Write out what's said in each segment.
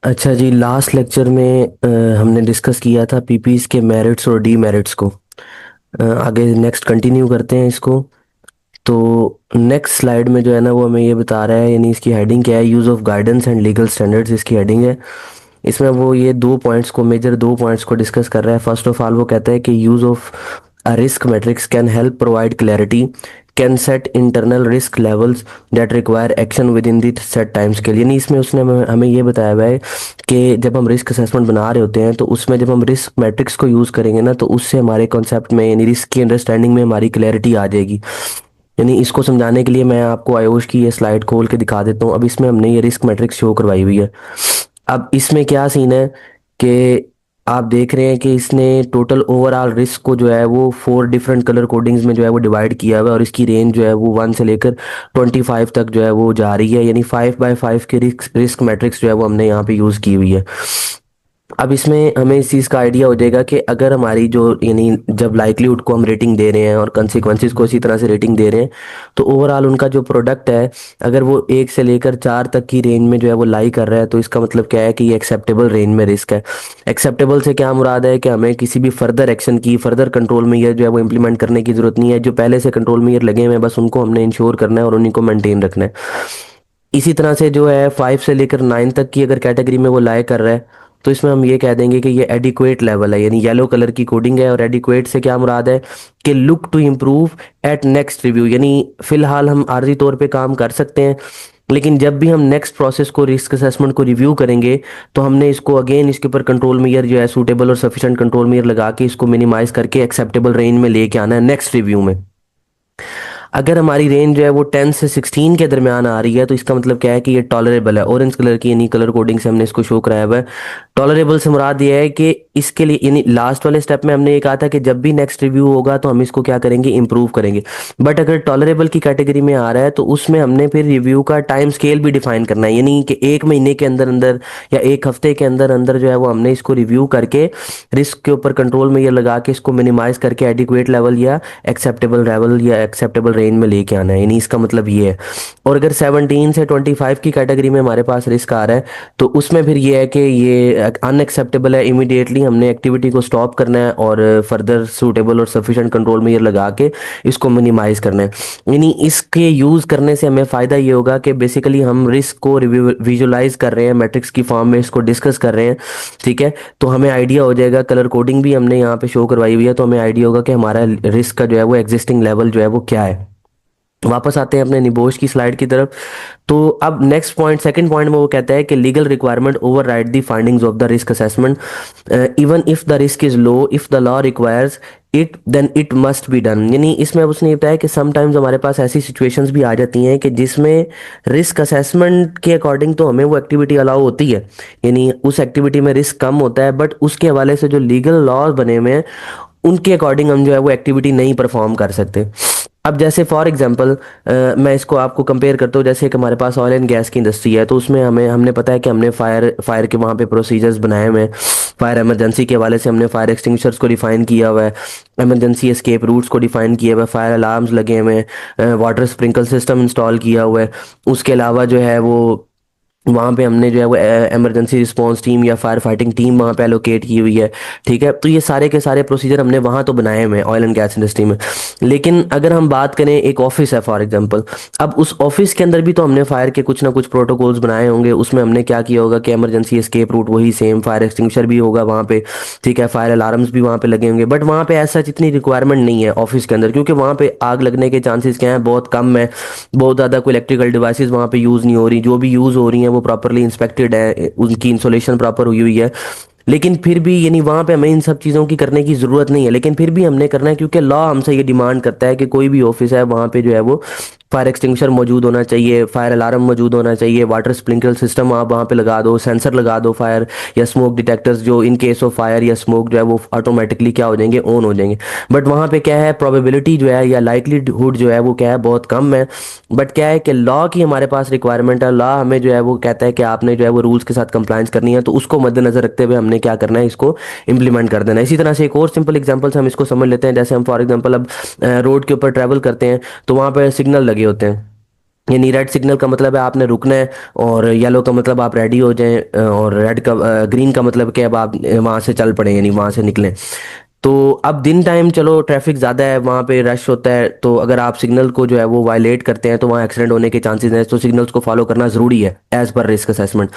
अच्छा जी, last lecture में हमने डिस्कस किया था पीपीज के मेरिट्स और डीमेरिट्स को। आगे नेक्स्ट कंटिन्यू करते हैं इसको। तो नेक्स्ट स्लाइड में जो है ना वो हमें ये बता रहा है, यानी इसकी हेडिंग क्या है, use of guidance and legal standards इसकी हेडिंग है। इसमें वो ये दो पॉइंट्स को डिस्कस कर रहा है। फर्स्ट ऑफ ऑल वो कहता है कि use of a risk matrix can help provide clarity, can set internal risk levels that require action with in the set time scale. यानी इसमें उसने हमें ये बताया हुआ है कि जब हम रिस्क असेसमेंट बना रहे होते हैं तो उसमें जब हम रिस्क मैट्रिक्स को यूज़ करेंगे ना तो उससे हमारे कॉन्सेप्ट में यानी रिस्क की अंडरस्टैंडिंग में हमारी क्लैरिटी आ जाएगी। यानी इसको समझाने के लिए मैं आपको आयोश की ये स्लाइड खोल के दिखा देता हूँ। अब इसमें हमने ये रिस्क मैट्रिक्स शो करवाई हुई है। अब इसमें क्या सीन है कि आप देख रहे हैं कि इसने टोटल ओवरऑल रिस्क को जो है वो 4 डिफरेंट कलर कोडिंग्स में जो है वो डिवाइड किया हुआ है, और इसकी रेंज जो है वो 1 से लेकर 25 तक जो है वो जा रही है। यानी 5x5 की रिस्क रिस्क मैट्रिक्स जो है वो हमने यहाँ पे यूज़ की हुई है। अब इसमें हमें इस चीज़ का आइडिया हो जाएगा कि अगर हमारी जो यानी जब लाइक्लीहुड को हम रेटिंग दे रहे हैं और कंसिक्वेंसेस को इसी तरह से रेटिंग दे रहे हैं, तो ओवरऑल उनका जो प्रोडक्ट है अगर वो 1 से लेकर 4 तक की रेंज में जो है वो लाई कर रहा है, तो इसका मतलब क्या है कि ये एक्सेप्टेबल रेंज में रिस्क है। एक्सेप्टेबल से क्या मुराद है कि हमें किसी भी फर्दर एक्शन की फर्दर कंट्रोल मेजर जो है वो इंप्लीमेंट करने की जरूरत नहीं है। जो पहले से कंट्रोल मेजर लगे हुए हैं बस उनको हमने इंश्योर करना है और उन्हीं को मेंटेन रखना है। इसी तरह से जो है 5 से लेकर 9 तक की अगर कैटेगरी में वो लाए कर रहा है, तो इसमें हम ये कह देंगे कि ये एडिक्वेट लेवल है। यानी येलो कलर की कोडिंग है, और एडिक्वेट से क्या मुराद है कि look to improve at next review. यानी फिलहाल हम आर्जी तौर पे काम कर सकते हैं, लेकिन जब भी हम नेक्स्ट प्रोसेस को रिस्क असेसमेंट को रिव्यू करेंगे तो हमने इसको अगेन इसके ऊपर कंट्रोल मेजर जो है सूटेबल और सफिशिएंट कंट्रोल मेजर लगा के इसको मिनिमाइज करके एक्सेप्टेबल रेंज में लेके आना है नेक्स्ट रिव्यू में। अगर हमारी रेंज जो है वो 10 से 16 के दरमियान आ रही है, तो इसका मतलब क्या है कि ये टॉलरेबल है। ऑरेंज कलर की यानी कलर कोडिंग से हमने इसको शो कराया हुआ है। टॉलरेबल से मुराद ये है कि इसके लिए यानी लास्ट वाले स्टेप में हमने ये कहा था कि जब भी नेक्स्ट रिव्यू होगा तो हम इसको क्या करेंगे, इंप्रूव करेंगे। बट अगर टॉलरेबल की कैटेगरी में आ रहा है तो उसमें हमने फिर रिव्यू का टाइम स्केल भी डिफाइन करना है। यानी कि 1 महीने के अंदर अंदर या 1 हफ्ते के अंदर अंदर जो है वो हमने इसको रिव्यू करके रिस्क के ऊपर कंट्रोल में ये लगा के इसको मिनिमाइज करके एडिक्वेट लेवल या एक्सेप्टेबल रेंज में लेके आना है। यानी इसका मतलब ये है। और अगर 17 से 25 की कैटेगरी में हमारे पास रिस्क आ रहा है तो उसमें फिर ये है कि ये अनएक्सेप्टेबल है, इमीडिएटली हमने एक्टिविटी को स्टॉप करना है और फर्दर सूटेबल और सफिशिएंट कंट्रोल में ये लगा के इसको मिनिमाइज करना है। यानी इसके यूज़ करने से हमें फ़ायदा ये होगा कि बेसिकली हम रिस्क को विजुलाइज कर रहे हैं, मैट्रिक्स की फॉर्म में इसको डिस्कस कर रहे हैं। ठीक है, तो हमें आइडिया हो जाएगा। कलर कोडिंग भी हमने यहाँ पे शो करवाई हुई है, तो हमें आइडिया होगा कि हमारा रिस्क का जो है वो एग्जिस्टिंग लेवल जो है वो क्या है। वापस आते हैं अपने निबोश की स्लाइड की तरफ। तो अब नेक्स्ट पॉइंट, सेकंड पॉइंट में वो कहता है कि legal requirement override the findings of the risk assessment even if the risk is low, if the law requires it then it must be done. यानी इसमें उसने बताया कि समटाइम्स हमारे पास ऐसी सिचुएशंस भी आ जाती हैं कि जिसमें रिस्क असेसमेंट के अकॉर्डिंग तो हमें वो एक्टिविटी अलाउ होती है, यानी उस एक्टिविटी में रिस्क कम होता है, बट उसके हवाले से जो लीगल लॉज बने हुए हैं उनके अकॉर्डिंग हम जो है वो एक्टिविटी नहीं परफॉर्म कर सकते। अब जैसे फॉर एग्जांपल मैं इसको आपको कंपेयर करता हूँ, जैसे कि हमारे पास ऑयल एंड गैस की इंडस्ट्री है, तो उसमें हमने पता है कि हमने फायर के वहाँ पे प्रोसीजर्स बनाए हुए हैं। फायर इमरजेंसी के हवाले से हमने फायर एक्सटिंग्विशर्स को डिफाइन किया हुआ है, इमरजेंसी एस्केप रूट्स को डिफाइन किया हुआ है, फायर अलार्म्स लगे हुए हैं, वाटर स्प्रिंकल सिस्टम इंस्टॉल किया हुआ है। उसके अलावा जो है वो वहाँ पे हमने जो है वो इमरजेंसी रिस्पांस टीम या फायर फाइटिंग टीम वहाँ पे एलोकेट की हुई है। ठीक है, तो ये सारे के सारे प्रोसीजर हमने वहाँ तो बनाए हुए हैं ऑयल एंड गैस इंडस्ट्री में। लेकिन अगर हम बात करें, एक ऑफिस है फॉर एग्जांपल, अब उस ऑफिस के अंदर भी तो हमने फायर के कुछ ना कुछ प्रोटोकॉल्स बनाए होंगे। उसमें हमने क्या किया होगा कि इमरजेंसी एस्केप रूट वही सेम, फायर एक्सटिंग्विशर भी होगा वहाँ पे। ठीक है, फायर अलार्म्स भी वहाँ पे लगे होंगे, बट वहाँ पे ऐसा इतनी रिक्वायरमेंट नहीं है ऑफिस के अंदर, क्योंकि वहाँ पे आग लगने के चांसेस क्या है, बहुत कम है। बहुत ज़्यादा कोई इलेक्ट्रिकल डिवाइसेस वहाँ पे यूज़ नहीं हो रही, जो भी यूज़ हो रही हैं वो प्रॉपरली इंस्पेक्टेड है, उनकी इंसोलेशन प्रॉपर हुई हुई है। लेकिन फिर भी यानी वहाँ पे हमें इन सब चीज़ों की करने की ज़रूरत नहीं है, लेकिन फिर भी हमने करना है क्योंकि लॉ हमसे ये डिमांड करता है कि कोई भी ऑफिस है वहाँ पे जो है वो फायर एक्सटिंग्विशर मौजूद होना चाहिए, फायर अलार्म मौजूद होना चाहिए, वाटर स्प्रिंकलर सिस्टम आप वहाँ पे लगा दो, सेंसर लगा दो फायर या स्मोक डिटेक्टर्स जो इन केस ऑफ फायर या स्मोक जो है वो ऑटोमेटिकली क्या हो जाएंगे, ऑन हो जाएंगे। बट वहाँ पे क्या है, प्रोबेबिलिटी जो है या लाइकलीहुड जो है वो क्या है, बहुत कम है। बट क्या है कि लॉ की हमारे पास रिक्वायरमेंट है, लॉ हमें जो है वो कहता है कि आपने जो है वो रूल्स के साथ कंप्लायंस करनी है, तो उसको मद्देनजर रखते हुए हमने क्या करना है, इसको इंप्लीमेंट कर देना है। इसी तरह से एक और सिंपल एग्जांपल से हम इसको समझ लेते हैं। जैसे हम फॉर एग्जांपल अब रोड के ऊपर ट्रैवल करते हैं तो वहाँ पे सिग्नल लगे होते हैं। यानी रेड सिग्नल का मतलब है आपने रुकना है, और येलो का मतलब आप रेडी हो जाएं, और रेड का ग्रीन का मतलब कि अब आप वहाँ से चल पड़े, यानी वहाँ से निकलें। तो अब दिन टाइम चलो ट्रैफिक ज़्यादा है, वहाँ पे रश होता है, तो अगर आप सिग्नल को जो है वो वायलेट करते हैं तो वहाँ एक्सीडेंट होने के चांसेस हैं, तो सिग्नल्स को फॉलो करना ज़रूरी है एज़ पर रिस्क असेसमेंट।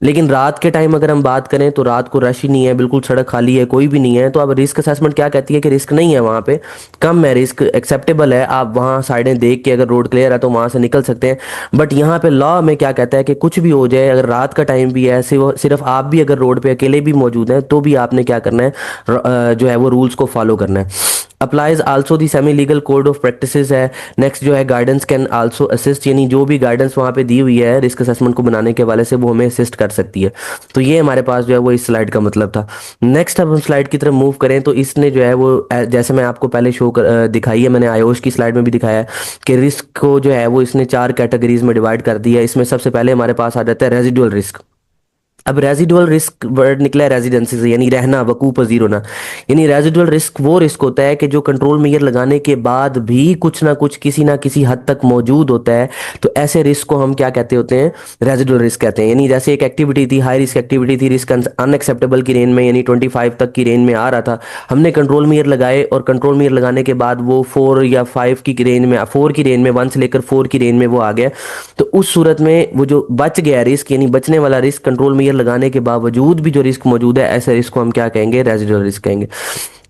लेकिन रात के टाइम अगर हम बात करें तो रात को रश ही नहीं है, बिल्कुल सड़क खाली है, कोई भी नहीं है, तो अब रिस्क असेसमेंट क्या कहती है कि रिस्क नहीं है वहाँ पे, कम है रिस्क, एक्सेप्टेबल है, आप वहाँ साइडें देख के अगर रोड क्लियर है तो वहाँ से निकल सकते हैं। बट यहाँ पे लॉ में क्या कहता है कि कुछ भी हो जाए, अगर रात का टाइम भी है, सिर्फ आप भी अगर रोड पे अकेले भी मौजूद हैं तो भी आपने क्या करना है, जो है वो रूल्स को फॉलो करना है। Applies also the semi legal code of practices है। नेक्स्ट जो है गाइडेंस कैन आल्सो असिस्ट, यानी जो भी गाइडेंस वहाँ पे दी हुई है रिस्क असेसमेंट को बनाने के हवाले से वो हमें असिस्ट कर सकती है। तो ये हमारे पास जो है वो इस स्लाइड का मतलब था। नेक्स्ट अब हम स्लाइड की तरफ मूव करें तो इसने जो है वो जैसे मैं आपको पहले दिखाई है, मैंने आयोश की स्लाइड में भी दिखाया है कि रिस्क को जो है वो इसने 4 कैटेगरीज में डिवाइड कर दिया है। इसमें सबसे पहले हमारे पास आ जाता है रेजिडुअल रिस्क। अब रेजिडुअल रिस्क वर्ड निकला है रेजिडेंसी से, यानी रहना, वकूफ पजीर होना। यानी रेजिडुअल रिस्क वो रिस्क होता है कि जो कंट्रोल मेजर लगाने के बाद भी कुछ ना कुछ किसी ना किसी हद तक मौजूद होता है। तो ऐसे रिस्क को हम क्या कहते होते हैं, रेजिडुअल रिस्क कहते हैं। यानी जैसे एक एक्टिविटी थी, हाई रिस्क एक्टिविटी थी, रिस्क अनएक्सेप्टेबल की रेंज में, यानी 25 तक की रेंज में आ रहा था, हमने कंट्रोल मेजर लगाए और कंट्रोल मेजर लगाने के बाद वो 4 या 5 की रेंज में, 4 की रेंज में, 1 से लेकर 4 की रेंज में वो आ गया। तो उस सूरत में वो जो बच गया रिस्क, यानी बचने वाला रिस्क, कंट्रोल मेजर लगाने के बावजूद भी जो रिस्क मौजूद है, ऐसे रिस्क को हम क्या कहेंगे, रेजिडुअल रिस्क कहेंगे।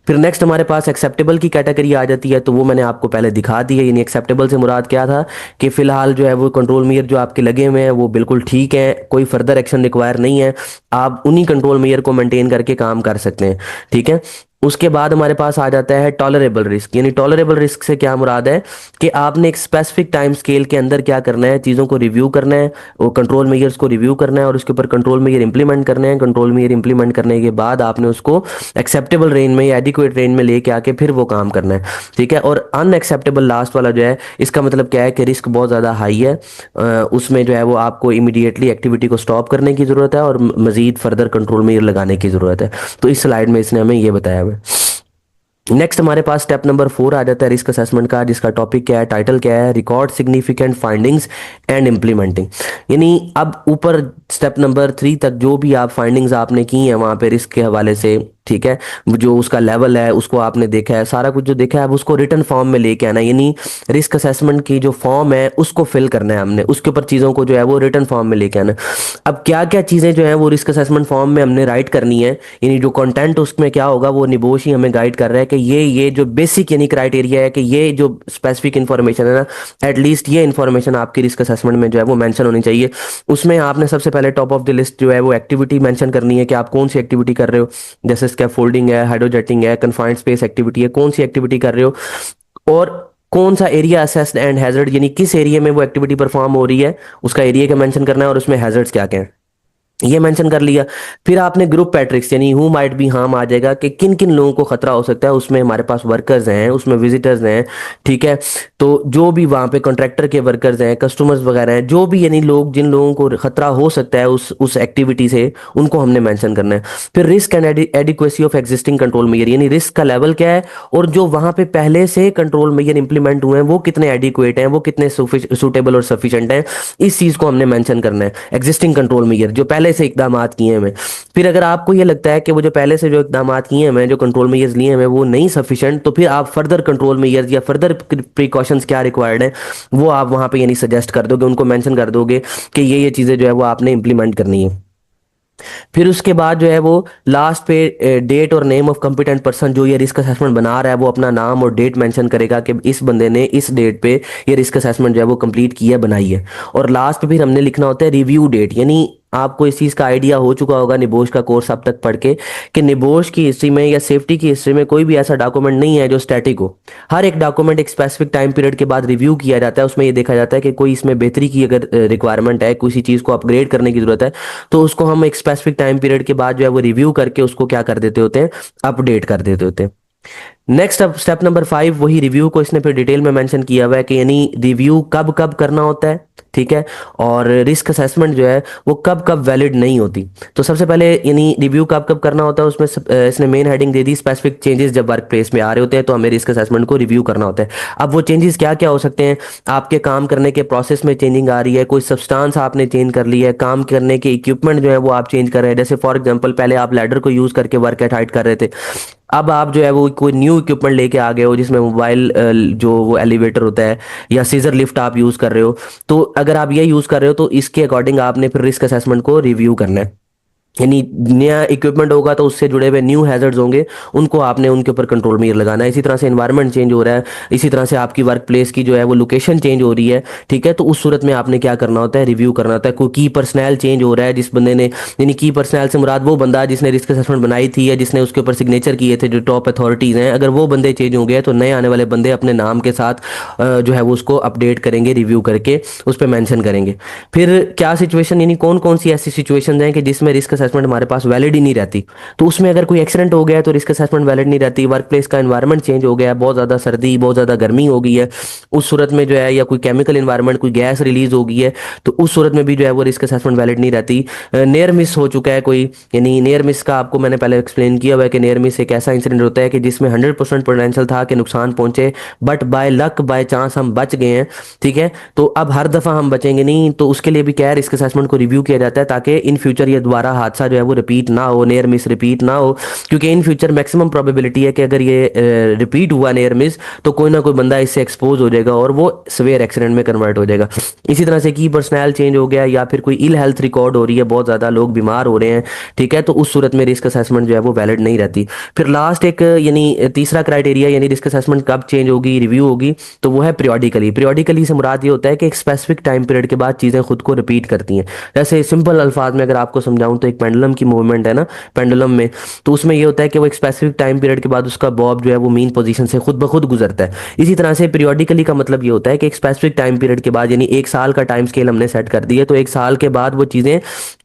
फिर नेक्स्ट हमारे पास एक्सेप्टेबल की कैटेगरी आ जाती है, तो वो मैंने आपको पहले दिखा दी है। यानी एक्सेप्टेबल से मुराद क्या था कि फिलहाल जो है वो कंट्रोल मेजर जो आपके लगे हुए हैं वो बिल्कुल ठीक है, कोई फर्दर एक्शन रिक्वायर नहीं है, आप उन्हीं कंट्रोल मेजर को मेंटेन करके काम कर सकते हैं। ठीक है। उसके बाद हमारे पास आ जाता है टॉलरेबल रिस्क। यानी टॉलरेबल रिस्क से क्या मुराद है कि आपने एक स्पेसिफिक टाइम स्केल के अंदर क्या करना है, चीज़ों को रिव्यू करना है, वो कंट्रोल मेजर्स को रिव्यू करना है और उसके ऊपर कंट्रोल मेजर इंप्लीमेंट करने हैं। कंट्रोल मेजर इंप्लीमेंट करने के बाद आपने उसको एक्सेप्टेबल रेंज में या एडिक्वेट रेंज में लेके आके फिर वो काम करना है। ठीक है। और अनएक्सेप्टेबल लास्ट वाला जो है, इसका मतलब क्या है कि रिस्क बहुत ज़्यादा हाई है, उसमें जो है वो आपको इमीडिएटली एक्टिविटी को स्टॉप करने की ज़रूरत है और मज़ीद फर्दर कंट्रोल मेजर लगाने की ज़रूरत है। तो इस स्लाइड में इसने हमें ये बताया हुआ है। नेक्स्ट हमारे पास स्टेप नंबर 4 आ जाता है रिस्क असेसमेंट का, जिसका टॉपिक क्या है, टाइटल क्या है, record significant findings and implementing. यानी अब ऊपर स्टेप नंबर 3 तक जो भी आप फाइंडिंग्स आपने की हैं वहाँ पे रिस्क के हवाले से, ठीक है, जो उसका लेवल है उसको आपने देखा है, सारा कुछ जो देखा है अब उसको रिटर्न फॉर्म में लेके आना है। यानी रिस्क असेसमेंट की जो फॉर्म है उसको फिल करना है हमने, उसके ऊपर चीज़ों को जो है वो रिटर्न फॉर्म में लेके आना है। अब क्या क्या चीज़ें जो है वो रिस्क असेसमेंट फॉर्म में हमने राइट करनी है, यानी जो कंटेंट उसमें क्या होगा वो निबोश ही हमें गाइड कर रहा है कि ये जो बेसिक यानी क्राइटेरिया है कि ये जो स्पेसिफिक इन्फॉर्मेशन है ना, एटलीस्ट ये इन्फॉर्मेशन आपकी रिस्क असेसमेंट में जो है वो मेंशन होनी चाहिए। उसमें आपने सबसे पहले टॉप ऑफ द लिस्ट जो है वो एक्टिविटी मेंशन करनी है कि आप कौन सी एक्टिविटी कर रहे हो, जैसे स्कैफोल्डिंग है, हाइड्रोजेटिंग है, कन्फाइंड स्पेस एक्टिविटी है, कौन सी एक्टिविटी कर रहे हो, और कौन सा एरिया असेस्ड एंड हैजर्ड, यानी किस एरिया में वो एक्टिविटी परफॉर्म हो रही है, उसका एरिया का मेंशन करना है, और उसमें हैजर्ड्स क्या क्या हैं ये मेंशन कर लिया। फिर आपने ग्रुप पैट्रिक्स यानी हु माइट बी हार्म आ जाएगा कि किन किन लोगों को खतरा हो सकता है, उसमें हमारे पास वर्कर्स हैं, उसमें विजिटर्स हैं। ठीक है। तो जो भी वहाँ पे कॉन्ट्रैक्टर के वर्कर्स हैं, कस्टमर्स वगैरह हैं, जो भी यानी लोग जिन लोगों को खतरा हो सकता है उस एक्टिविटी से, उनको हमने मेंशन करना है। फिर risk and adequacy of existing control measure, यानी रिस्क का लेवल क्या है और जो वहाँ पे पहले से कंट्रोल मेजर इंप्लीमेंट हुए हैं वो कितने एडिक्वेट हैं, वो कितने सुटेबल और सफिशिएंट हैं, इस चीज़ को हमने मेंशन करना है। एग्जिस्टिंग कंट्रोल मेजर जो पहले से इकदाम किए हैं हमें। फिर अगर आपको ये लगता है कि वो जो पहले से जो इकदाम किए हैं हमें, जो कंट्रोल मेजर्स लिए हैं वो नहीं सफिशिएंट, तो फिर आप फर्दर कंट्रोल मेजर्स या फर्दर प्रिकॉशंस क्या रिक्वायर्ड है वो आप वहां पे यानी सजेस्ट कर दोगे, उनको मेंशन कर दोगे कि ये चीजें जो है वो आपने इंप्लीमेंट करनी है। फिर उसके बाद जो है वो लास्ट पे डेट और नेम ऑफ कॉम्पिटेंट पर्सन जो ये रिस्क असेसमेंट बना रहा है वो अपना नाम और डेट मेंशन करेगा कि इस बंदे ने इस डेट पे ये रिस्क असेसमेंट जो है वो कंप्लीट की है, बनाई है। और लास्ट पे फिर हमने लिखना होता है रिव्यू डेट, यानी आपको इस चीज़ का आइडिया हो चुका होगा निबोश का कोर्स अब तक पढ़ के कि निबोश की हिस्ट्री में या सेफ्टी की हिस्ट्री में कोई भी ऐसा डॉक्यूमेंट नहीं है जो स्टैटिक हो। हर एक डॉक्यूमेंट एक स्पेसिफिक टाइम पीरियड के बाद रिव्यू किया जाता है, उसमें ये देखा जाता है कि कोई इसमें बेहतरी की अगर रिक्वायरमेंट है, किसी चीज़ को अपग्रेड करने की जरूरत है, तो उसको हम एक स्पेसिफिक टाइम पीरियड के बाद जो है वो रिव्यू करके उसको क्या कर देते होते हैं, अपडेट कर देते होते हैं। नेक्स्ट अब स्टेप नंबर 5, वही रिव्यू को इसने फिर डिटेल में मेंशन किया हुआ है कि यानी रिव्यू कब कब करना होता है, ठीक है, और रिस्क असेसमेंट जो है वो कब कब वैलिड नहीं होती। तो सबसे पहले यानी रिव्यू कब कब करना होता है, उसमें इसने मेन हेडिंग दे दी, स्पेसिफिक चेंजेस जब वर्क प्लेस में आ रहे होते हैं तो हमें रिस्क असेसमेंट को रिव्यू करना होता है। अब वो चेंजेस क्या क्या हो सकते हैं, आपके काम करने के प्रोसेस में चेंजिंग आ रही है, कोई सब्सटेंस आपने चेंज कर ली है, काम करने के इक्विपमेंट जो है वो आप चेंज कर रहे हैं, जैसे फॉर एग्जांपल पहले आप लैडर को यूज करके वर्क एट हाइट कर रहे थे, अब आप जो है वो कोई न्यू इक्विपमेंट लेके आ गए हो जिसमें मोबाइल जो वो एलिवेटर होता है या सीजर लिफ्ट आप यूज कर रहे हो। तो अगर आप ये यूज कर रहे हो तो इसके अकॉर्डिंग आपने फिर रिस्क असेसमेंट को रिव्यू करना है। यानी नया इक्विपमेंट होगा तो उससे जुड़े हुए न्यू हैजर्ड्स होंगे, उनको आपने उनके ऊपर कंट्रोल में लगाना है। इसी तरह से एनवायरनमेंट चेंज हो रहा है, इसी तरह से आपकी वर्क प्लेस की जो है वो लोकेशन चेंज हो रही है, ठीक है, तो उस सूरत में आपने क्या करना होता है, रिव्यू करना होता है। कोई की पर्सनैल चेंज हो रहा है, जिस बंदे ने, यानी की पर्सनैल से मुराद वो बंदा जिसने रिस्क असेसमेंट बनाई थी या जिसने उसके ऊपर सिग्नेचर किए थे, जो टॉप अथॉरिटीज़ हैं, अगर वो बंदे चेंज हो गए तो नए आने वाले बंदे अपने नाम के साथ जो है वो उसको अपडेट करेंगे, रिव्यू करके उस पर मैंशन करेंगे। फिर क्या सिचुएशन, यानी कौन कौन सी ऐसी सिचुएशन हैं कि जिसमें रिस्क असेसमेंट हमारे पास वैलिड ही नहीं रहती। तो उसमें अगर कोई एक्सीडेंट हो गया है तो रिस्क असेसमेंट वैलिड नहीं रहती। वर्क प्लेस का एनवायरनमेंट चेंज हो गया है, बहुत ज़्यादा सर्दी, बहुत ज़्यादा गर्मी हो गई है, उस सूरत में जो है, या कोई केमिकल इन्वायरमेंट, कोई गैस रिलीज हो गई है, तो उस सूरत में भी जो है वो रिस्क असेसमेंट वैलिड नहीं रहती। नियर मिस हो चुका है कोई, यानी नियर मिस का आपको मैंने पहले एक्सप्लेन किया हुआ है कि नियर मिस एक ऐसा इंसिडेंट होता है कि जिसमें 100% पोटेंशियल था कि नुकसान पहुंचे, but by luck by chance हम बच गए हैं, ठीक है। तो अब हर दफ़ा हम बचेंगे नहीं, तो उसके लिए भी क्या है, रिस्क असेसमेंट को रिव्यू किया जाता है ताकि इन फ्यूचर ये दोबारा हादसा जो है वो रिपीट ना हो, नियर मिस रिपीट ना हो। क्योंकि इन फ्यूचर मैक्सिमम प्रोबेबिलिटी है कि अगर ये रिपीट हुआ नियर मिस तो कोई ना कोई बंदा इससे एक्सपोज हो जाएगा और वो सवेयर एक्सीडेंट में कन्वर्ट हो जाएगा। इसी तरह से की पर्सनल चेंज हो गया या फिर कोई इल हेल्थ रिकॉर्ड हो रही है, बहुत ज़्यादा लोग बीमार हो रहे हैं, ठीक है, तो उस सूरत में रिस्क असेसमेंट जो है वो वैलिड नहीं रहती। फिर लास्ट एक यानी तीसरा क्राइटेरिया, यानी रिस्क असेसमेंट कब चेंज होगी, रिव्यू होगी, तो वो है पीरियोडिकली। पीरियोडिकली से मुराद ये होता है कि एक स्पेसिफिक टाइम पीरियड के बाद चीज़ें खुद को रिपीट करती हैं। जैसे सिंपल अल्फाज में अगर आपको समझाऊं तो एक पेंडुलम की मूवमेंट है ना, पेंडुलम में, तो उसमें ये होता है कि वो एक स्पेसिफिक टाइम पीरियड के बाद उसका बॉब जो है वो मीन पोजीशन से खुद ब खुद गुजरता है। इसी तरह से पीरियोडिकली का मतलब ये होता है कि एक स्पेसिफिक टाइम पीरियड के बाद, यानी एक साल का टाइम स्केल हमने सेट कर दिया, तो एक साल के बाद वो चीज़ें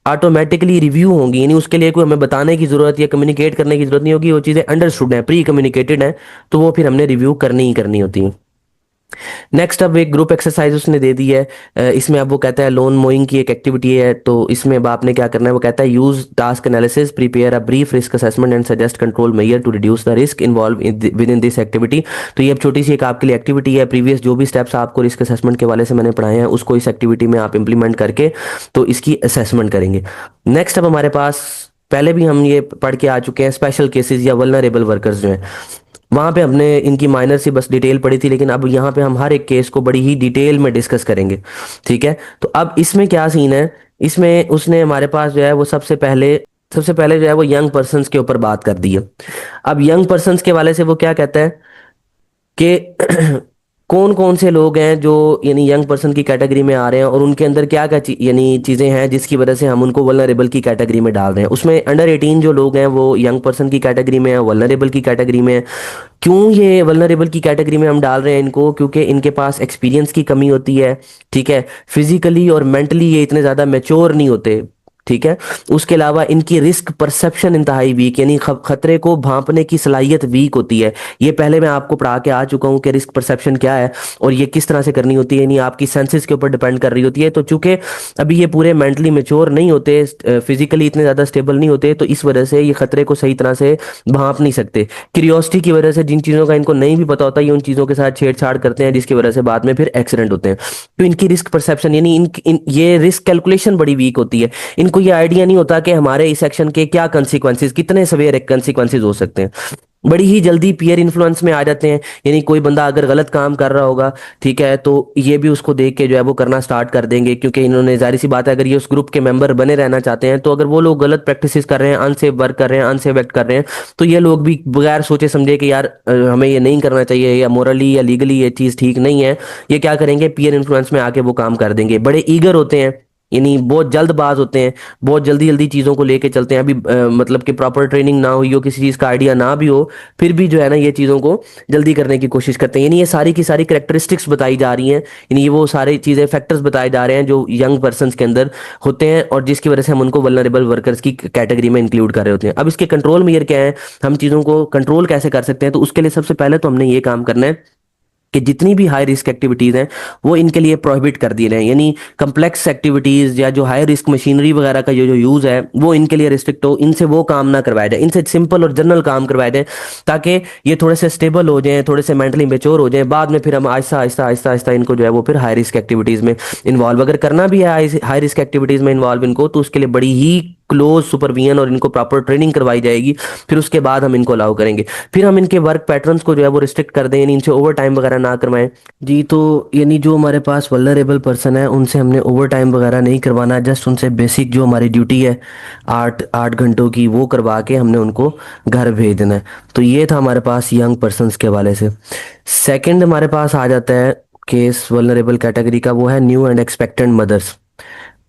ऑटोमेटिकली रिव्यू होंगी, यानी उसके लिए कोई हमें बताने की जरूरत या कम्युनिकेट करने की जरूरत नहीं होगी, वो चीज़ें अंडरस्टूड हैं, प्री कम्युनिकेटेड हैं, तो वो फिर हमने रिव्यू करनी ही करनी होती हैं। नेक्स्ट अब एक ग्रुप एक्सरसाइज उसने दे दी है। इसमें अब वो कहता है लोन मोइंग की एक एक्टिविटी है, तो इसमें अब आपने क्या करना है, वो कहता है use task analysis, prepare a brief risk assessment and suggest control measure to reduce the risk involve with in this activity. तो ये अब छोटी सी एक आपके लिए एक्टिविटी है, प्रीवियस जो भी स्टेप्स आपको रिस्क असेसमेंट के वाले से मैंने पढ़ाए हैं उसको इस एक्टिविटी में आप इंप्लीमेंट करके तो इसकी असेसमेंट करेंगे। नेक्स्ट अब हमारे पास, पहले भी हम ये पढ़ के आ चुके हैं, स्पेशल केसेस या वल्नरेबल वर्कर्स जो हैं, वहाँ पे हमने इनकी माइनर सी बस डिटेल पढ़ी थी, लेकिन अब यहाँ पे हम हर एक केस को बड़ी ही डिटेल में डिस्कस करेंगे, ठीक है। तो अब इसमें क्या सीन है, इसमें उसने हमारे पास जो है वो सबसे पहले जो है वो यंग पर्सन्स के ऊपर बात कर दी है। अब यंग पर्सन्स के वाले से वो क्या कहता है कि कौन कौन से लोग हैं जो यानी यंग पर्सन की कैटेगरी में आ रहे हैं और उनके अंदर क्या क्या यानी चीज़ें हैं जिसकी वजह से हम उनको वल्नरेबल की कैटेगरी में डाल रहे हैं। उसमें अंडर 18 जो लोग हैं वो यंग पर्सन की कैटेगरी में है, वल्नरेबल की कैटेगरी में है। क्यों ये वल्नरेबल की कैटेगरी में हम डाल रहे हैं इनको, क्योंकि इनके पास एक्सपीरियंस की कमी होती है, ठीक है, फिजिकली और मेंटली ये इतने ज़्यादा मैच्योर नहीं होते, ठीक है। उसके अलावा इनकी रिस्क परसेप्शन इंतहाई वीक, यानी खतरे को भांपने की सलाहियत वीक होती है। ये पहले मैं आपको पढ़ा के आ चुका हूँ कि रिस्क परसेप्शन क्या है और ये किस तरह से करनी होती है, यानी आपकी सेंसेस के ऊपर डिपेंड कर रही होती है। तो चूंकि अभी ये पूरे मेंटली मेच्योर नहीं होते, फिजिकली इतने ज़्यादा स्टेबल नहीं होते, तो इस वजह से ये खतरे को सही तरह से भांप नहीं सकते। क्यूरियोसिटी की वजह से जिन चीज़ों का इनको नहीं भी पता होता, ये उन चीज़ों के साथ छेड़छाड़ करते हैं जिसकी वजह से बाद में फिर एक्सीडेंट होते हैं। तो इनकी रिस्क परसेप्शन यानी ये रिस्क कैलकुलेशन बड़ी वीक होती है। इनको ये आइडिया नहीं होता कि हमारे इस एक्शन के क्या कंसिक्वेंसेस, कितने सवेयर कंसिक्वेंसेस हो सकते हैं। बड़ी ही जल्दी पीयर इन्फ्लुएंस में आ जाते हैं, यानी कोई बंदा अगर गलत काम कर रहा होगा, ठीक है, तो ये भी उसको देख के जो है वो करना स्टार्ट कर देंगे, क्योंकि इन्होंने, जाहिर सी बात है, अगर ये उस ग्रुप के मेंबर बने रहना चाहते हैं, तो अगर वो लोग गलत प्रैक्टिसेस कर रहे हैं, अनसेफ वर्क कर रहे हैं, अनसेफ एक्ट कर रहे हैं, तो ये लोग भी बगैर सोचे समझे कि यार हमें ये नहीं करना चाहिए या मोरली या लीगली ये चीज़ ठीक नहीं है, ये क्या करेंगे, पीयर इन्फ्लुएंस में आके वो काम कर देंगे। बड़े ईगर होते हैं, यानी बहुत जल्दबाज होते हैं, बहुत जल्दी जल्दी चीज़ों को लेके चलते हैं। अभी मतलब कि प्रॉपर ट्रेनिंग ना हुई हो, किसी चीज़ का आइडिया ना भी हो, फिर भी जो है ना ये चीज़ों को जल्दी करने की कोशिश करते हैं। यानी ये सारी की सारी करेक्टरिस्टिक्स बताई जा रही हैं, यानी ये वो सारी चीज़ें, फैक्टर्स बताए जा रहे हैं जो यंग पर्सन के अंदर होते हैं और जिसकी वजह से हम उनको वल्नरेबल वर्कर्स की कैटेगरी में इंक्लूड कर रहे होते हैं। अब इसके कंट्रोल मेजर क्या है, हम चीज़ों को कंट्रोल कैसे कर सकते हैं? तो उसके लिए सबसे पहले तो हमने ये काम करना है कि जितनी भी हाई रिस्क एक्टिविटीज हैं वो इनके लिए प्रोहिबिट कर दिए गए हैं। यानी कम्प्लेक्स एक्टिविटीज या जो हाई रिस्क मशीनरी वगैरह का जो जो यूज है वो इनके लिए रिस्ट्रिक्ट हो, इनसे वो काम ना करवाया जाए, इनसे सिंपल और जनरल काम करवाया जाए, ताकि ये थोड़े से स्टेबल हो जाएं, थोड़े से मेंटली मेच्योर हो जाएं। बाद में फिर हम आहिस्ता आहिस्ता आहिस्ता आहिस्ता इनको जो है वो फिर हाई रिस्क एक्टिविटीज में इन्वॉल्व अगर करना भी है, हाई रिस्क एक्टिविटीज में इन्वॉल्व इनको, तो उसके लिए बड़ी ही क्लोज सुपरविजन और इनको प्रॉपर ट्रेनिंग करवाई जाएगी। फिर उसके बाद हम इनको अलाउ करेंगे। फिर हम इनके वर्क पैटर्न्स को जो है वो रिस्ट्रिक्ट कर दें, यानी इनसे ओवर टाइम वगैरह ना करवाएं। जी, तो यानी जो हमारे पास वल्नरेबल पर्सन है उनसे हमने ओवर टाइम वगैरह नहीं करवाना, जस्ट उनसे बेसिक जो हमारी ड्यूटी है 8 8 घंटों की वो करवा के हमने उनको घर भेज देना है। तो ये था हमारे पास यंग पर्सनस के हवाले से। सेकंड हमारे पास आ जाता है केस वल्नरेबल कैटेगरी का, वो है न्यू एंड एक्सपेक्टेंट मदर्स।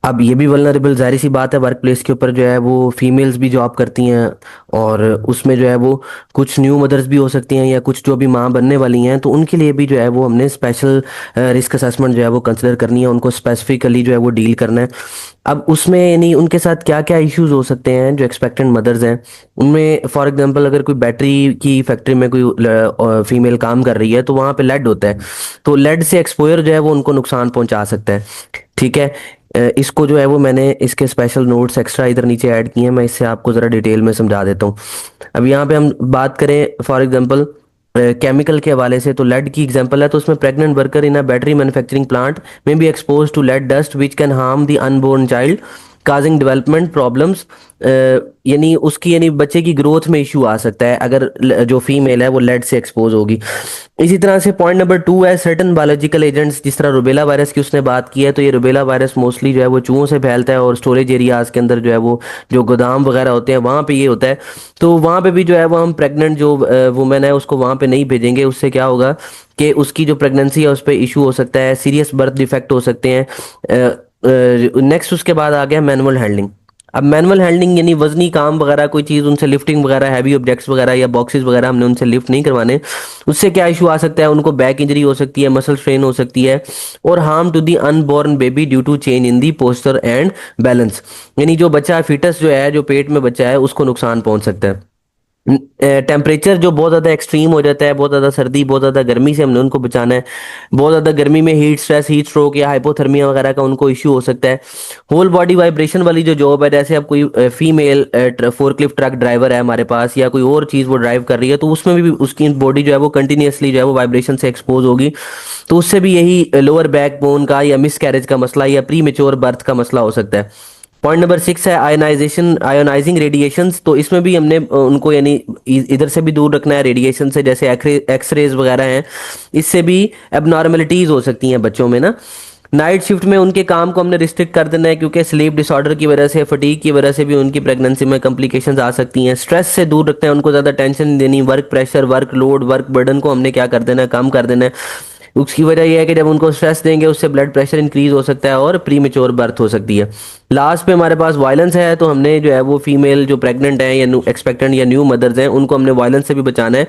अब ये भी वल्नरेबल, जाहिर सी बात है, वर्क प्लेस के ऊपर जो है वो फीमेल्स भी जॉब करती हैं और उसमें जो है वो कुछ न्यू मदर्स भी हो सकती हैं या कुछ जो भी माँ बनने वाली हैं, तो उनके लिए भी जो है वो हमने स्पेशल रिस्क असेसमेंट जो है वो कंसिडर करनी है, उनको स्पेसिफिकली जो है वो डील करना है। अब उसमें यानी उनके साथ क्या क्या इश्यूज हो सकते हैं जो एक्सपेक्टेंट मदर्स हैं उनमें, फॉर एग्जांपल अगर कोई बैटरी की फैक्ट्री में कोई फीमेल काम कर रही है तो वहाँ पे लेड होता है, तो लेड से एक्सपोजर जो है वो उनको नुकसान पहुंचा सकता है। ठीक है। इसको जो है वो मैंने इसके स्पेशल नोट्स एक्स्ट्रा इधर नीचे ऐड किए हैं, मैं इससे आपको ज़रा डिटेल में समझा देता हूँ। अब यहाँ पे हम बात करें फॉर एग्जांपल केमिकल के हवाले से, तो लेड की एग्जांपल है, तो उसमें pregnant worker in a battery manufacturing plant में be expose to lead dust which can harm the unborn child causing development problems. यानी उसकी यानी बच्चे की ग्रोथ में इशू आ सकता है अगर जो फीमेल है वो लेड से एक्सपोज होगी। इसी तरह से पॉइंट नंबर 2 है सर्टन बायोलॉजिकल एजेंट्स, जिस तरह रुबेला वायरस की उसने बात की है, तो ये रुबेला वायरस मोस्टली जो है वो चूहों से फैलता है और स्टोरेज एरियाज के अंदर जो है वो जो गोदाम वगैरह होते हैं वहाँ पे ये होता है। तो वहाँ पे भी जो है वो हम प्रेग्नेंट जो वुमेन है उसको वहाँ पे नहीं भेजेंगे। उससे क्या होगा कि उसकी जो प्रेगनेंसी है उस पर इशू हो सकता है, सीरियस बर्थ डिफेक्ट हो सकते हैं। नेक्स्ट उसके बाद आ गया मैनुअल हैंडलिंग। अब मैनुअल हैंडलिंग यानी वजनी काम वगैरह, कोई चीज़ उनसे लिफ्टिंग वगैरह, हैवी ऑब्जेक्ट्स वगैरह या बॉक्सेस वगैरह हमने उनसे लिफ्ट नहीं करवाने। उससे क्या इशू आ सकता है, उनको बैक इंजरी हो सकती है, मसल स्ट्रेन हो सकती है और harm to the unborn baby due to change in the posture and balance. यानी जो बच्चा फिटस जो है, जो पेट में बच्चा है, उसको नुकसान पहुंच सकता है। टेम्परेचर जो बहुत ज़्यादा एक्सट्रीम हो जाता है, बहुत ज़्यादा सर्दी, बहुत ज़्यादा गर्मी से हमने उनको बचाना है। बहुत ज़्यादा गर्मी में हीट स्ट्रेस, हीट स्ट्रोक या हाइपोथर्मिया वगैरह का उनको इश्यू हो सकता है। होल बॉडी वाइब्रेशन वाली जो जॉब है, जैसे अब कोई फीमेल फोर्कलिफ्ट ट्रक ड्राइवर है हमारे पास या कोई और चीज़ वो ड्राइव कर रही है, तो उसमें भी उसकी बॉडी जो है वो कंटिन्यूसली जो है वो वाइब्रेशन से एक्सपोज होगी, तो उससे भी यही लोअर बैक बोन का या मिस कैरेज का मसला या प्री मेच्योर बर्थ का मसला हो सकता है। पॉइंट नंबर 6 है आयोनाइजेशन, आयोनाइजिंग रेडिएशंस। तो इसमें भी हमने उनको यानी इधर से भी दूर रखना है रेडिएशन से, जैसे एक्सरेज वगैरह हैं, इससे भी एबनॉर्मेलिटीज हो सकती हैं बच्चों में ना। नाइट शिफ्ट में उनके काम को हमने रिस्ट्रिक्ट कर देना है, क्योंकि स्लीप डिसऑर्डर की वजह से, फटीग की वजह से भी उनकी प्रेगनेंसी में कॉम्प्लिकेशंस आ सकती हैं। स्ट्रेस से दूर रखना है, उनको ज़्यादा टेंशन नहीं देनी, work pressure, work load, work burden को हमने क्या कर देना है, कम कर देना है। उसकी वजह यह है कि जब उनको स्ट्रेस देंगे उससे ब्लड प्रेशर इंक्रीज हो सकता है और प्री मेच्योर बर्थ हो सकती है। लास्ट पे हमारे पास वायलेंस है, तो हमने जो है वो फीमेल जो प्रेग्नेंट है या एक्सपेक्टेंट या न्यू मदर्स हैं उनको हमने वायलेंस से भी बचाना है।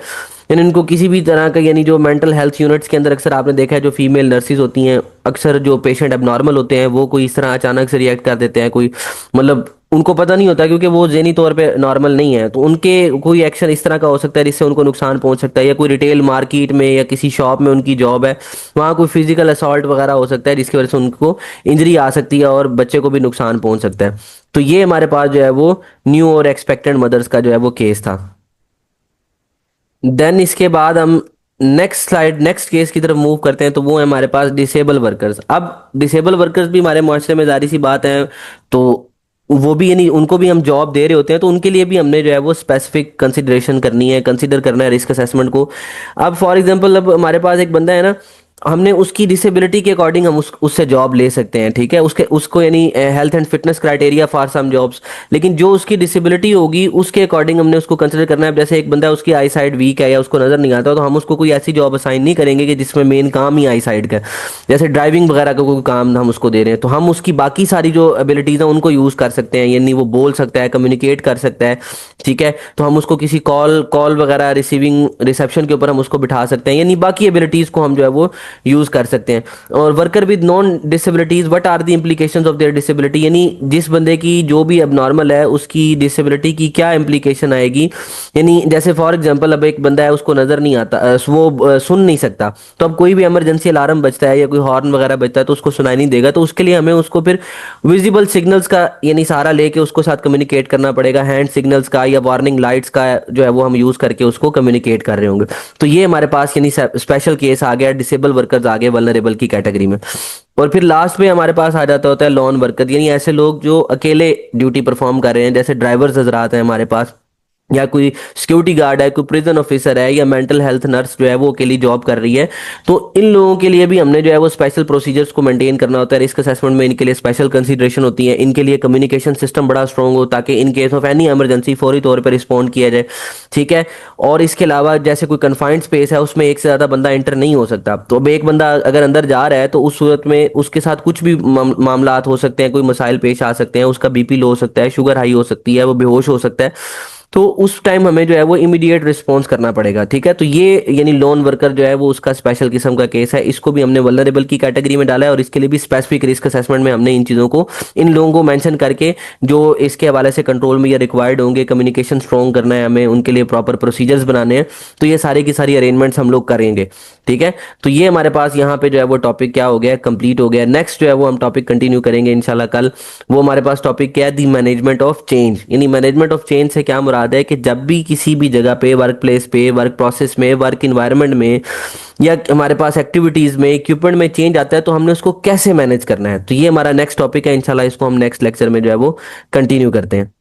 यानी इनको किसी भी तरह का, यानी जो मेंटल हेल्थ यूनिट्स के अंदर अक्सर आपने देखा है जो फीमेल नर्सिस होती हैं, अक्सर जो पेशेंट एबनॉर्मल होते हैं वो कोई इस तरह अचानक से रिएक्ट कर देते हैं, कोई मतलब उनको पता नहीं होता क्योंकि वो ज़हनी तौर पे नॉर्मल नहीं है, तो उनके कोई एक्शन इस तरह का हो सकता है जिससे उनको नुकसान पहुंच सकता है। या कोई रिटेल मार्केट में या किसी शॉप में उनकी जॉब है, वहाँ कोई फिजिकल असॉल्ट वगैरह हो सकता है जिसकी वजह से उनको इंजरी आ सकती है और बच्चे को भी नुकसान पहुंच सकता है। तो ये हमारे पास जो है वो न्यू और एक्सपेक्टेड मदर्स का जो है वो केस था। देन इसके बाद हम नेक्स्ट स्लाइड, नेक्स्ट केस की तरफ मूव करते हैं, तो वो है हमारे पास डिसेबल वर्कर्स। अब डिसेबल वर्कर्स भी हमारे मुआशरे में जारी सी बात है, तो वो भी यानी उनको भी हम जॉब दे रहे होते हैं, तो उनके लिए भी हमने जो है वो स्पेसिफिक कंसिडरेशन करनी है, कंसिडर करना है रिस्क असेसमेंट को। अब फॉर एग्जांपल अब हमारे पास एक बंदा है ना, हमने उसकी डिसेबिलिटी के अकॉर्डिंग हम उससे जॉब ले सकते हैं, ठीक है, उसके उसको यानी health and fitness criteria for some jobs. लेकिन जो उसकी डिसेबिलिटी होगी उसके अकॉर्डिंग हमने उसको कंसिडर करना है। जैसे एक बंदा उसकी आई साइड वीक है या उसको नज़र नहीं आता, तो हम उसको कोई ऐसी जॉब असाइन नहीं करेंगे कि जिसमें मेन काम ही आई साइड का है। जैसे ड्राइविंग वगैरह का कोई काम हम उसको दे रहे हैं, तो हम उसकी बाकी सारी जो एबिलिटीज़ हैं उनको यूज़ कर सकते हैं, यानी वो बोल सकता है, कम्युनिकेट कर सकता है, ठीक है। तो हम उसको किसी कॉल कॉल वगैरह रिसीविंग रिसेप्शन के ऊपर हम उसको बिठा सकते हैं, यानी बाकी एबिलिटीज़ को हम जो है वो यूज़ कर सकते हैं। और worker with non disabilities, what are the implications of their disability, यानी जिस बंदे की जो भी अब नॉर्मल है उसकी डिसेबिलिटी की क्या इम्प्लीकेशन आएगी। यानी जैसे फॉर एग्जांपल अब एक बंदा है उसको नज़र नहीं आता, सुन नहीं सकता, तो अब कोई भी इमरजेंसी अलार्म बजता है या कोई हॉर्न वगैरह बजता है तो उसको सुनाई नहीं देगा, तो उसके लिए हमें उसको फिर विजिबल सिग्नल्स का यानी सहारा लेके उसको साथ कम्युनिकेट करना पड़ेगा, हैंड सिग्नल्स का या वार्निंग लाइट्स का जो है वो हम यूज़ करके उसको कम्युनिकेट कर रहे होंगे। तो ये हमारे पास यानी स्पेशल केस आ गया, डिसेबल वर्कर्स आ गए वल्नरेबल की कैटेगरी में। और फिर लास्ट में हमारे पास आ जाता होता है लॉन वर्कर, यानी ऐसे लोग जो अकेले ड्यूटी परफॉर्म कर रहे हैं, जैसे ड्राइवर्स हजरात हैं हमारे पास, या कोई सिक्योरिटी गार्ड है, कोई प्रिजन ऑफिसर है, या मेंटल हेल्थ नर्स जो है वो अकेली जॉब कर रही है। तो इन लोगों के लिए भी हमने जो है वो स्पेशल प्रोसीजर्स को मेंटेन करना होता है। रिस्क असेसमेंट में इनके लिए स्पेशल कंसीडरेशन होती है, इनके लिए कम्युनिकेशन सिस्टम बड़ा स्ट्रॉन्ग हो ताकि in case of any emergency फौरी तौर पर रिस्पॉन्ड किया जाए, ठीक है। और इसके अलावा जैसे कोई कन्फाइंड स्पेस है उसमें एक से ज़्यादा बंदा एंटर नहीं हो सकता, तो अब एक बंदा अगर अंदर जा रहा है तो उस सूरत में उसके साथ कुछ भी मामलात हो सकते हैं, कोई मसाइल पेश आ सकते हैं, उसका बीपी लो हो सकता है, शुगर हाई हो सकती है, वो बेहोश हो सकता है। तो उस टाइम हमें जो है वो इमीडिएट रिस्पॉन्स करना पड़ेगा, ठीक है। तो ये यानी लोन वर्कर जो है वो उसका स्पेशल किस्म का केस है, इसको भी हमने वल्नरेबल की कैटेगरी में डाला है, और इसके लिए भी स्पेसिफिक रिस्क असेसमेंट में हमने इन चीज़ों को, इन लोगों को मेंशन करके जो इसके हवाले से कंट्रोल में ये रिक्वायर्ड होंगे, कम्युनिकेशन स्ट्रॉन्ग करना है हमें, उनके लिए प्रॉपर प्रोसीजर्स बनाने हैं, तो ये सारी की सारी अरेंजमेंट्स हम लोग करेंगे, ठीक है। तो ये हमारे पास यहाँ पे जो है वो टॉपिक क्या हो गया, कंप्लीट हो गया। नेक्स्ट जो है वो हम टॉपिक कंटिन्यू करेंगे इंशाल्लाह कल। वो हमारे पास टॉपिक क्या है, दी मैनेजमेंट ऑफ चेंज। यानी मैनेजमेंट ऑफ चेंज से क्या मुराद है कि जब भी किसी भी जगह पे, वर्क प्लेस पे, वर्क प्रोसेस में, वर्क इन्वायरमेंट में, या हमारे पास एक्टिविटीज में, इक्विपमेंट में चेंज आता है तो हमने उसको कैसे मैनेज करना है। तो ये हमारा नेक्स्ट टॉपिक है इंशाल्लाह, इसको हम नेक्स्ट लेक्चर में जो है वो कंटिन्यू करते हैं।